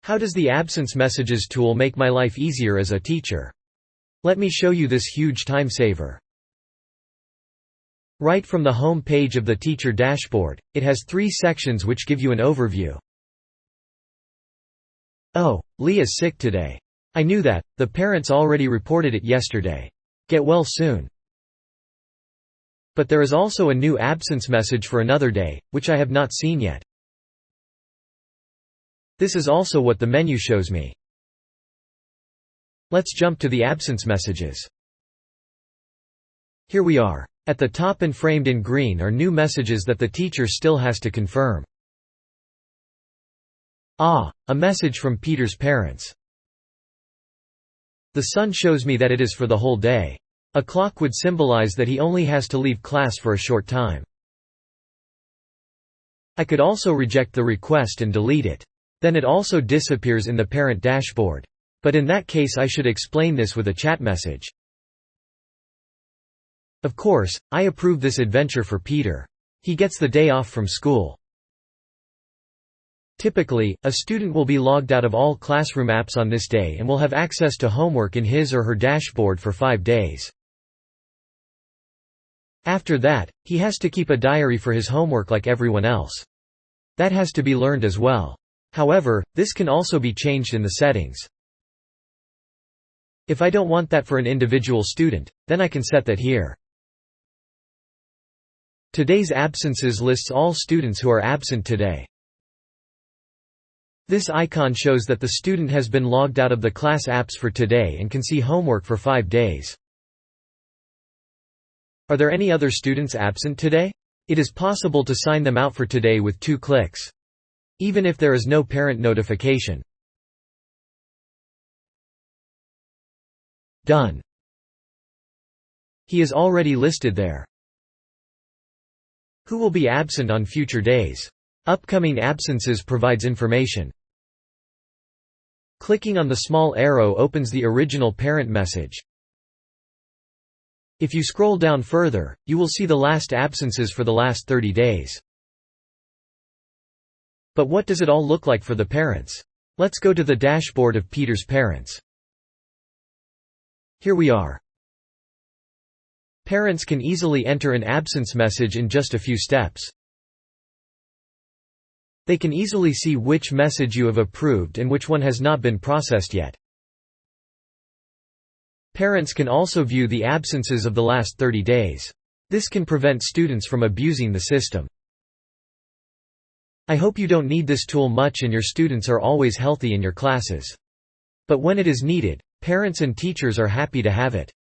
How does the Absence Messages tool make my life easier as a teacher? Let me show you this huge time saver. Right from the home page of the teacher dashboard, it has 3 sections which give you an overview. Oh, Leah's sick today. I knew that, the parents already reported it yesterday. Get well soon. But there is also a new absence message for another day, which I have not seen yet. This is also what the menu shows me. Let's jump to the absence messages. Here we are. At the top and framed in green are new messages that the teacher still has to confirm. A message from Peter's parents. The sun shows me that it is for the whole day. A clock would symbolize that he only has to leave class for a short time. I could also reject the request and delete it. Then it also disappears in the parent dashboard. But in that case I should explain this with a chat message. Of course, I approve this adventure for Peter. He gets the day off from school. Typically, a student will be logged out of all classroom apps on this day and will have access to homework in his or her dashboard for 5 days. After that, he has to keep a diary for his homework like everyone else. That has to be learned as well. However, this can also be changed in the settings. If I don't want that for an individual student, then I can set that here. Today's absences lists all students who are absent today. This icon shows that the student has been logged out of the class apps for today and can see homework for 5 days. Are there any other students absent today? It is possible to sign them out for today with 2 clicks. Even if there is no parent notification. Done. He is already listed there. Who will be absent on future days? Upcoming absences provides information. Clicking on the small arrow opens the original parent message. If you scroll down further, you will see the last absences for the last 30 days. But what does it all look like for the parents? Let's go to the dashboard of Peter's parents. Here we are. Parents can easily enter an absence message in just a few steps. They can easily see which message you have approved and which one has not been processed yet. Parents can also view the absences of the last 30 days. This can prevent students from abusing the system. I hope you don't need this tool much and your students are always healthy in your classes. But when it is needed, parents and teachers are happy to have it.